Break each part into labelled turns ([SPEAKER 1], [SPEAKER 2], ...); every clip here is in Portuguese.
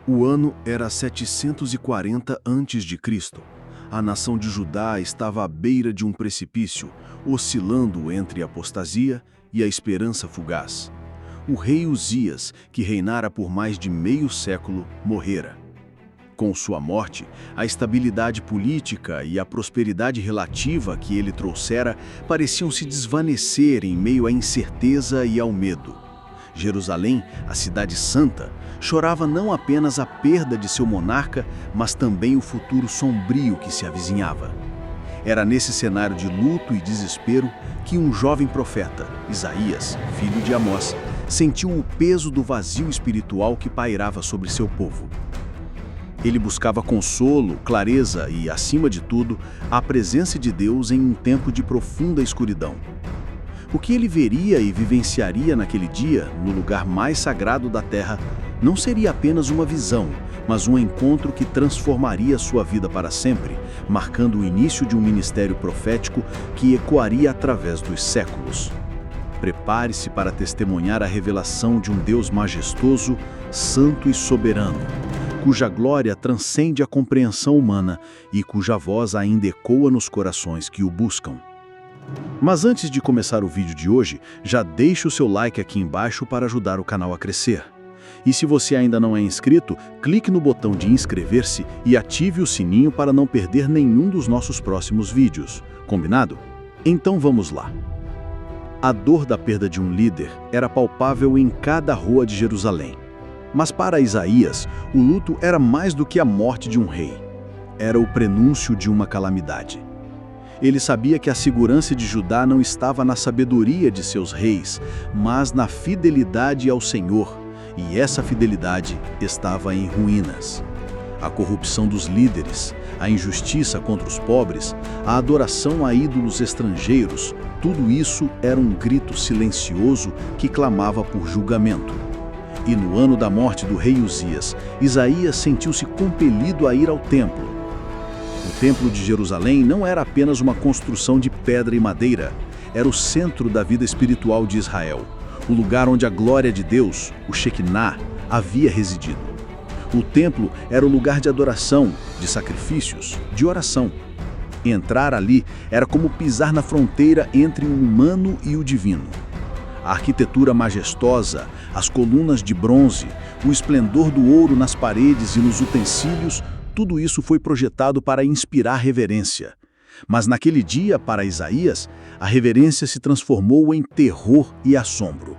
[SPEAKER 1] O ano era 740 a.C. A nação de Judá estava à beira de um precipício, oscilando entre a apostasia e a esperança fugaz. O rei Uzias, que reinara por mais de meio século, morrera. Com sua morte, a estabilidade política e a prosperidade relativa que ele trouxera pareciam se desvanecer em meio à incerteza e ao medo. Jerusalém, a cidade santa, chorava não apenas a perda de seu monarca, mas também o futuro sombrio que se avizinhava. Era nesse cenário de luto e desespero que um jovem profeta, Isaías, filho de Amós, sentiu o peso do vazio espiritual que pairava sobre seu povo. Ele buscava consolo, clareza e, acima de tudo, a presença de Deus em um tempo de profunda escuridão. O que ele veria e vivenciaria naquele dia, no lugar mais sagrado da terra, não seria apenas uma visão, mas um encontro que transformaria sua vida para sempre, marcando o início de um ministério profético que ecoaria através dos séculos. Prepare-se para testemunhar a revelação de um Deus majestoso, santo e soberano, cuja glória transcende a compreensão humana e cuja voz ainda ecoa nos corações que o buscam. Mas antes de começar o vídeo de hoje, já deixe o seu like aqui embaixo para ajudar o canal a crescer. E se você ainda não é inscrito, clique no botão de inscrever-se e ative o sininho para não perder nenhum dos nossos próximos vídeos. Combinado? Então vamos lá. A dor da perda de um líder era palpável em cada rua de Jerusalém. Mas para Isaías, o luto era mais do que a morte de um rei. Era o prenúncio de uma calamidade. Ele sabia que a segurança de Judá não estava na sabedoria de seus reis, mas na fidelidade ao Senhor, e essa fidelidade estava em ruínas. A corrupção dos líderes, a injustiça contra os pobres, a adoração a ídolos estrangeiros, tudo isso era um grito silencioso que clamava por julgamento. E no ano da morte do rei Uzias, Isaías sentiu-se compelido a ir ao templo. O Templo de Jerusalém não era apenas uma construção de pedra e madeira, era o centro da vida espiritual de Israel, o lugar onde a glória de Deus, o Shekinah, havia residido. O templo era o lugar de adoração, de sacrifícios, de oração. Entrar ali era como pisar na fronteira entre o humano e o divino. A arquitetura majestosa, as colunas de bronze, o esplendor do ouro nas paredes e nos utensílios, tudo isso foi projetado para inspirar reverência. Mas naquele dia, para Isaías, a reverência se transformou em terror e assombro.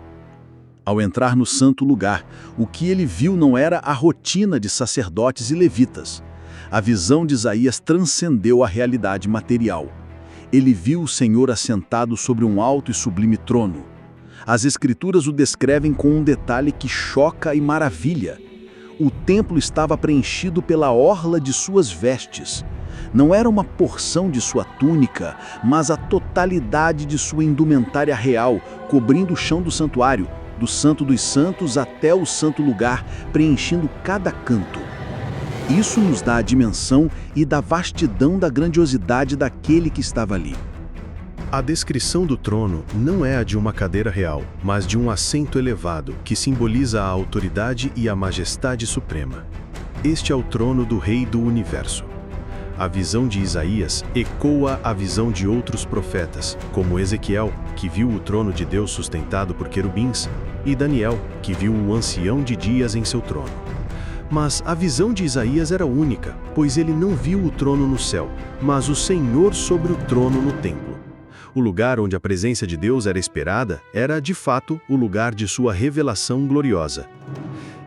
[SPEAKER 1] Ao entrar no santo lugar, o que ele viu não era a rotina de sacerdotes e levitas. A visão de Isaías transcendeu a realidade material. Ele viu o Senhor assentado sobre um alto e sublime trono. As Escrituras o descrevem com um detalhe que choca e maravilha. O templo estava preenchido pela orla de suas vestes. Não era uma porção de sua túnica, mas a totalidade de sua indumentária real, cobrindo o chão do santuário, do Santo dos Santos até o santo lugar, preenchendo cada canto. Isso nos dá a dimensão e da vastidão da grandiosidade daquele que estava ali.
[SPEAKER 2] A descrição do trono não é a de uma cadeira real, mas de um assento elevado, que simboliza a autoridade e a majestade suprema. Este é o trono do Rei do Universo. A visão de Isaías ecoa a visão de outros profetas, como Ezequiel, que viu o trono de Deus sustentado por querubins, e Daniel, que viu o ancião de dias em seu trono. Mas a visão de Isaías era única, pois ele não viu o trono no céu, mas o Senhor sobre o trono no templo. O lugar onde a presença de Deus era esperada era, de fato, o lugar de sua revelação gloriosa.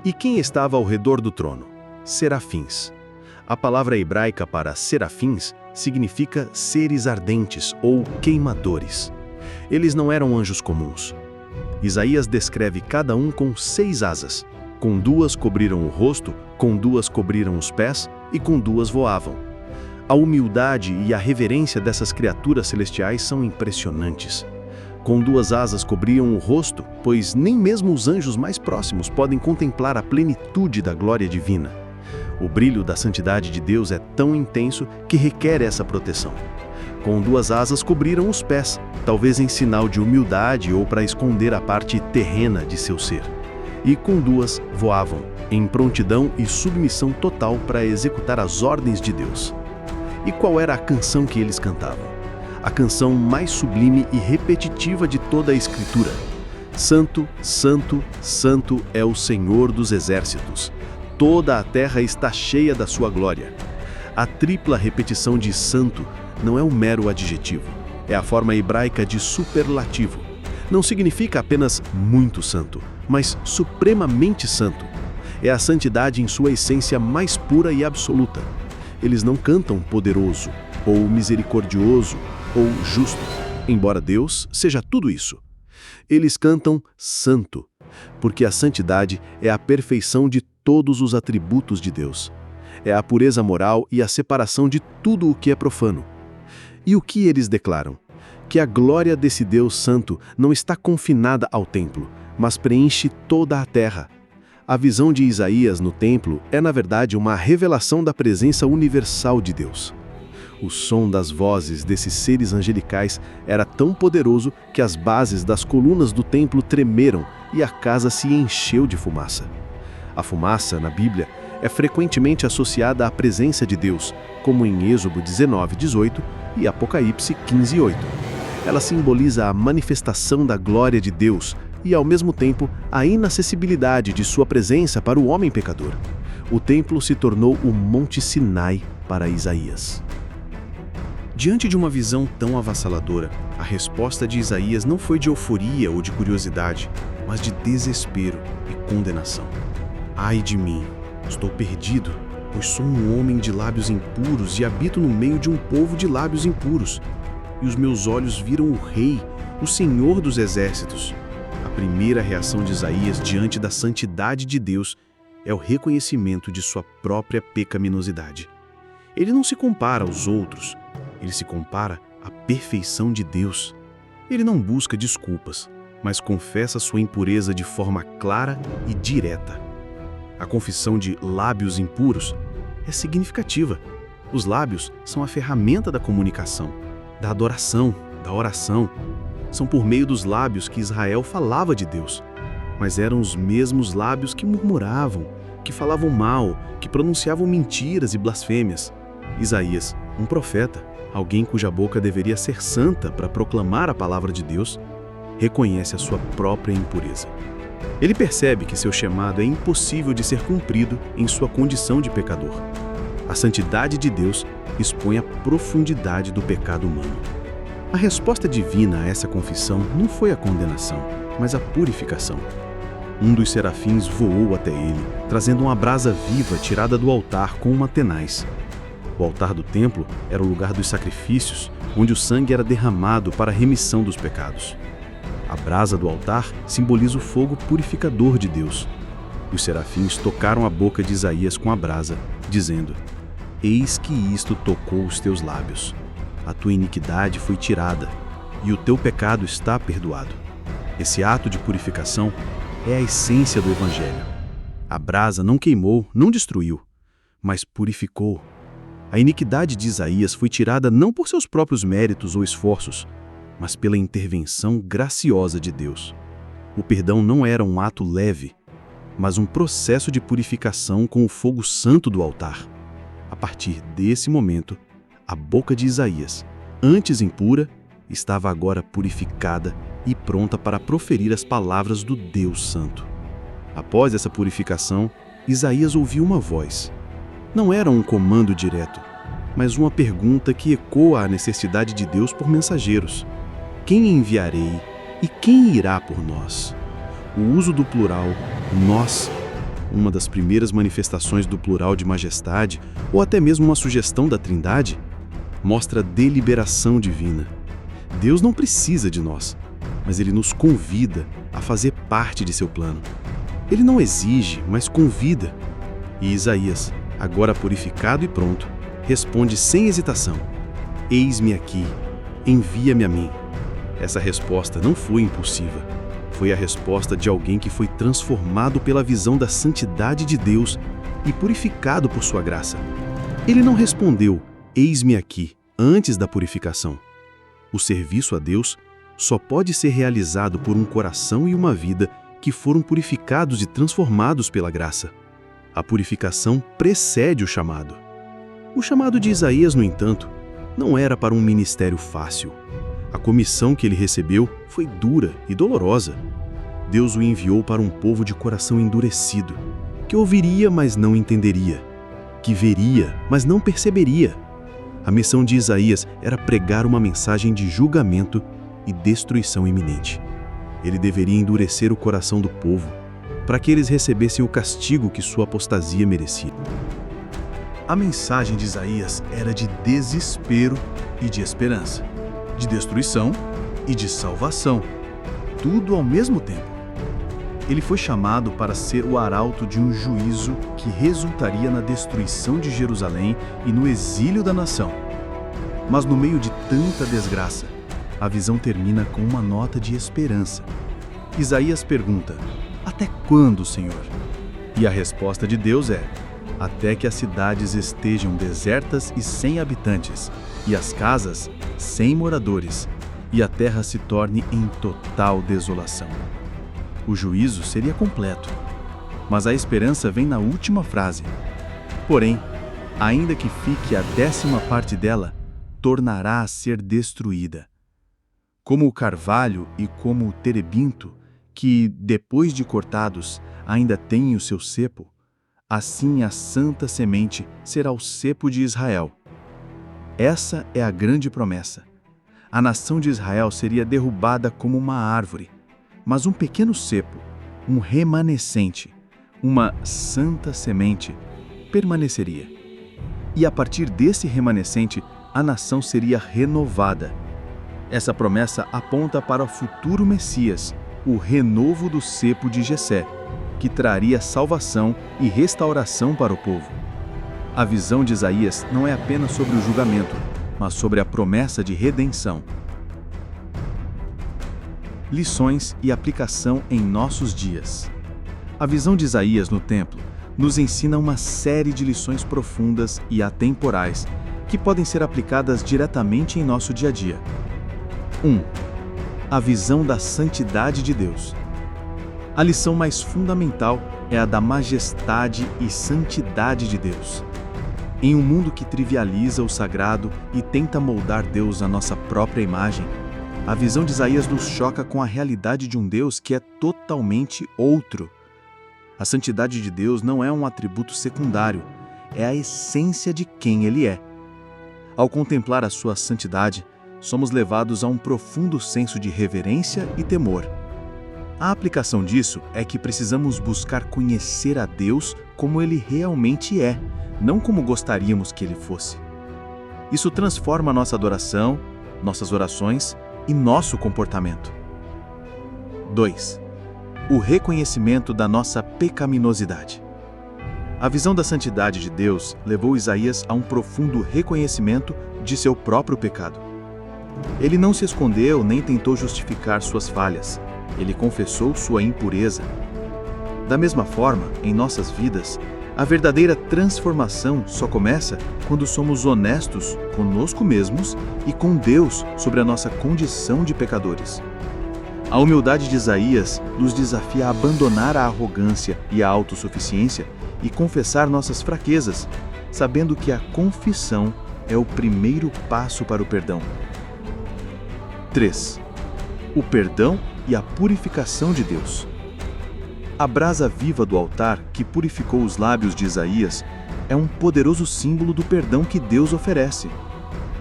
[SPEAKER 2] E quem estava ao redor do trono? Serafins. A palavra hebraica para serafins significa seres ardentes ou queimadores. Eles não eram anjos comuns. Isaías descreve cada um com 6 asas. Com 2 cobriram o rosto, com 2 cobriram os pés e com 2 voavam. A humildade e a reverência dessas criaturas celestiais são impressionantes. Com 2 asas cobriam o rosto, pois nem mesmo os anjos mais próximos podem contemplar a plenitude da glória divina. O brilho da santidade de Deus é tão intenso que requer essa proteção. Com 2 asas cobriram os pés, talvez em sinal de humildade ou para esconder a parte terrena de seu ser. E com 2 voavam, em prontidão e submissão total para executar as ordens de Deus. E qual era a canção que eles cantavam? A canção mais sublime e repetitiva de toda a Escritura. Santo, Santo, Santo é o Senhor dos exércitos. Toda a terra está cheia da sua glória. A tripla repetição de santo não é um mero adjetivo. É a forma hebraica de superlativo. Não significa apenas muito santo, mas supremamente santo. É a santidade em sua essência mais pura e absoluta. Eles não cantam poderoso, ou misericordioso, ou justo, embora Deus seja tudo isso. Eles cantam santo, porque a santidade é a perfeição de todos os atributos de Deus. É a pureza moral e a separação de tudo o que é profano. E o que eles declaram? Que a glória desse Deus santo não está confinada ao templo, mas preenche toda a terra. A visão de Isaías no templo é, na verdade, uma revelação da presença universal de Deus. O som das vozes desses seres angelicais era tão poderoso que as bases das colunas do templo tremeram e a casa se encheu de fumaça. A fumaça, na Bíblia, é frequentemente associada à presença de Deus, como em Êxodo 19:18 e Apocalipse 15:8. Ela simboliza a manifestação da glória de Deus e, ao mesmo tempo, a inacessibilidade de sua presença para o homem pecador. O templo se tornou o Monte Sinai para Isaías. Diante de uma visão tão avassaladora, a resposta de Isaías não foi de euforia ou de curiosidade, mas de desespero e condenação. Ai de mim, estou perdido, pois sou um homem de lábios impuros e habito no meio de um povo de lábios impuros. E os meus olhos viram o Rei, o Senhor dos Exércitos. A primeira reação de Isaías diante da santidade de Deus é o reconhecimento de sua própria pecaminosidade. Ele não se compara aos outros, ele se compara à perfeição de Deus. Ele não busca desculpas, mas confessa sua impureza de forma clara e direta. A confissão de lábios impuros é significativa. Os lábios são a ferramenta da comunicação, da adoração, da oração. São por meio dos lábios que Israel falava de Deus. Mas eram os mesmos lábios que murmuravam, que falavam mal, que pronunciavam mentiras e blasfêmias. Isaías, um profeta, alguém cuja boca deveria ser santa para proclamar a palavra de Deus, reconhece a sua própria impureza. Ele percebe que seu chamado é impossível de ser cumprido em sua condição de pecador. A santidade de Deus expõe a profundidade do pecado humano. A resposta divina a essa confissão não foi a condenação, mas a purificação. Um dos serafins voou até ele, trazendo uma brasa viva tirada do altar com uma tenaz. O altar do templo era o lugar dos sacrifícios, onde o sangue era derramado para a remissão dos pecados. A brasa do altar simboliza o fogo purificador de Deus. Os serafins tocaram a boca de Isaías com a brasa, dizendo: Eis que isto tocou os teus lábios. A tua iniquidade foi tirada, e o teu pecado está perdoado. Esse ato de purificação é a essência do Evangelho. A brasa não queimou, não destruiu, mas purificou. A iniquidade de Isaías foi tirada não por seus próprios méritos ou esforços, mas pela intervenção graciosa de Deus. O perdão não era um ato leve, mas um processo de purificação com o fogo santo do altar. A partir desse momento, a boca de Isaías, antes impura, estava agora purificada e pronta para proferir as palavras do Deus Santo. Após essa purificação, Isaías ouviu uma voz. Não era um comando direto, mas uma pergunta que ecoa a necessidade de Deus por mensageiros. Quem enviarei e quem irá por nós? O uso do plural, nós, uma das primeiras manifestações do plural de majestade, ou até mesmo uma sugestão da Trindade, mostra a deliberação divina. Deus não precisa de nós, mas Ele nos convida a fazer parte de seu plano. Ele não exige, mas convida. E Isaías, agora purificado e pronto, responde sem hesitação: Eis-me aqui, envia-me a mim. Essa resposta não foi impulsiva. Foi a resposta de alguém que foi transformado pela visão da santidade de Deus e purificado por sua graça. Ele não respondeu, eis-me aqui, antes da purificação. O serviço a Deus só pode ser realizado por um coração e uma vida que foram purificados e transformados pela graça. A purificação precede o chamado. O chamado de Isaías, no entanto, não era para um ministério fácil. A comissão que ele recebeu foi dura e dolorosa. Deus o enviou para um povo de coração endurecido, que ouviria, mas não entenderia, que veria, mas não perceberia. A missão de Isaías era pregar uma mensagem de julgamento e destruição iminente. Ele deveria endurecer o coração do povo, para que eles recebessem o castigo que sua apostasia merecia.
[SPEAKER 1] A mensagem de Isaías era de desespero e de esperança, de destruição e de salvação, tudo ao mesmo tempo. Ele foi chamado para ser o arauto de um juízo que resultaria na destruição de Jerusalém e no exílio da nação. Mas no meio de tanta desgraça, a visão termina com uma nota de esperança. Isaías pergunta: "Até quando, Senhor?" E a resposta de Deus é: "Até que as cidades estejam desertas e sem habitantes, e as casas sem moradores, e a terra se torne em total desolação." O juízo seria completo, mas a esperança vem na última frase. Porém, ainda que fique a 10ª parte dela, tornará a ser destruída. Como o carvalho e como o terebinto, que, depois de cortados, ainda têm o seu cepo, assim a santa semente será o cepo de Israel. Essa é a grande promessa. A nação de Israel seria derrubada como uma árvore, mas um pequeno cepo, um remanescente, uma santa semente, permaneceria. E a partir desse remanescente, a nação seria renovada. Essa promessa aponta para o futuro Messias, o renovo do cepo de Jessé, que traria salvação e restauração para o povo. A visão de Isaías não é apenas sobre o julgamento, mas sobre a promessa de redenção. Lições e aplicação em nossos dias. A visão de Isaías no templo nos ensina uma série de lições profundas e atemporais que podem ser aplicadas diretamente em nosso dia a dia. 1. A visão da santidade de Deus. A lição mais fundamental é a da majestade e santidade de Deus. Em um mundo que trivializa o sagrado e tenta moldar Deus à nossa própria imagem, a visão de Isaías nos choca com a realidade de um Deus que é totalmente outro. A santidade de Deus não é um atributo secundário, é a essência de quem Ele é. Ao contemplar a sua santidade, somos levados a um profundo senso de reverência e temor. A aplicação disso é que precisamos buscar conhecer a Deus como Ele realmente é, não como gostaríamos que Ele fosse. Isso transforma nossa adoração, nossas orações e nosso comportamento. 2. O reconhecimento da nossa pecaminosidade. A visão da santidade de Deus levou Isaías a um profundo reconhecimento de seu próprio pecado. Ele não se escondeu nem tentou justificar suas falhas. Ele confessou sua impureza. Da mesma forma, em nossas vidas, a verdadeira transformação só começa quando somos honestos conosco mesmos e com Deus sobre a nossa condição de pecadores. A humildade de Isaías nos desafia a abandonar a arrogância e a autossuficiência e confessar nossas fraquezas, sabendo que a confissão é o primeiro passo para o perdão. 3. O perdão e a purificação de Deus. A brasa viva do altar que purificou os lábios de Isaías é um poderoso símbolo do perdão que Deus oferece.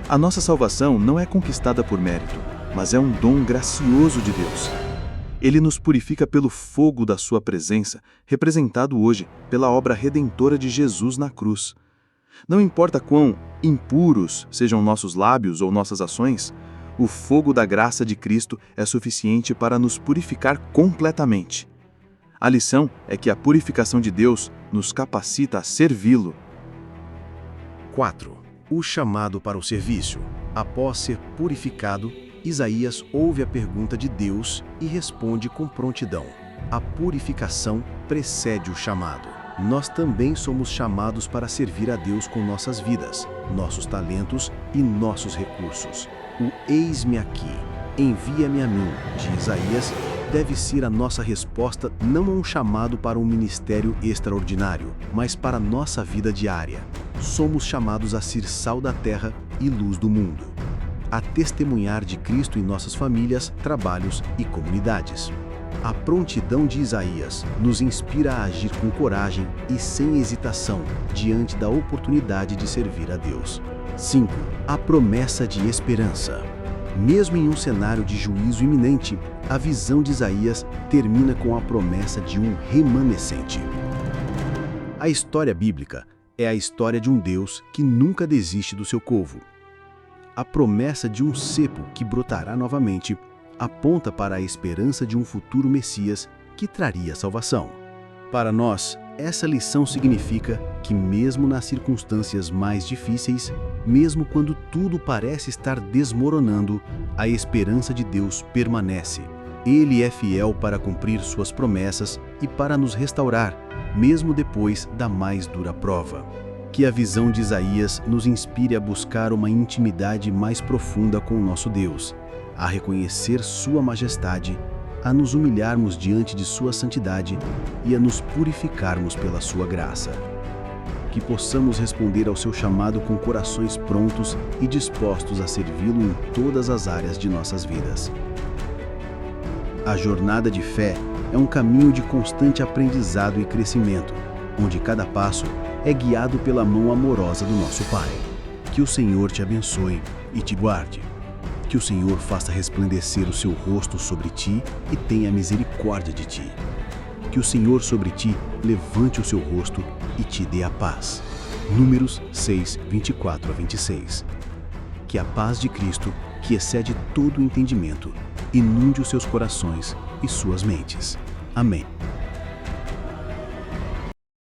[SPEAKER 1] A nossa salvação não é conquistada por mérito, mas é um dom gracioso de Deus. Ele nos purifica pelo fogo da sua presença, representado hoje pela obra redentora de Jesus na cruz. Não importa quão impuros sejam nossos lábios ou nossas ações, o fogo da graça de Cristo é suficiente para nos purificar completamente. A lição é que a purificação de Deus nos capacita a servi-lo.
[SPEAKER 2] 4. O chamado para o serviço. Após ser purificado, Isaías ouve a pergunta de Deus e responde com prontidão. A purificação precede o chamado. Nós também somos chamados para servir a Deus com nossas vidas, nossos talentos e nossos recursos. O eis-me aqui, envia-me a mim, de Isaías,
[SPEAKER 1] deve ser a nossa resposta não a um chamado para um ministério extraordinário, mas para a nossa vida diária. Somos chamados a ser sal da terra e luz do mundo, a testemunhar de Cristo em nossas famílias, trabalhos e comunidades. A prontidão de Isaías nos inspira a agir com coragem e sem hesitação diante da oportunidade de servir a Deus. 5. A promessa de esperança. Mesmo em um cenário de juízo iminente, a visão de Isaías termina com a promessa de um remanescente. A história bíblica é a história de um Deus que nunca desiste do seu povo. A promessa de um cepo que brotará novamente aponta para a esperança de um futuro Messias que traria salvação. Para nós, essa lição significa que mesmo nas circunstâncias mais difíceis, mesmo quando tudo parece estar desmoronando, a esperança de Deus permanece. Ele é fiel para cumprir suas promessas e para nos restaurar, mesmo depois da mais dura prova. Que a visão de Isaías nos inspire a buscar uma intimidade mais profunda com o nosso Deus, a reconhecer sua majestade, a nos humilharmos diante de sua santidade e a nos purificarmos pela sua graça. Que possamos responder ao seu chamado com corações prontos e dispostos a servi-lo em todas as áreas de nossas vidas. A jornada de fé é um caminho de constante aprendizado e crescimento, onde cada passo é guiado pela mão amorosa do nosso Pai. Que o Senhor te abençoe e te guarde. Que o Senhor faça resplandecer o seu rosto sobre ti e tenha misericórdia de ti. Que o Senhor sobre ti levante o seu rosto e te dê a paz. Números 6, 24 a 26. Que a paz de Cristo, que excede todo o entendimento, inunde os seus corações e suas mentes. Amém.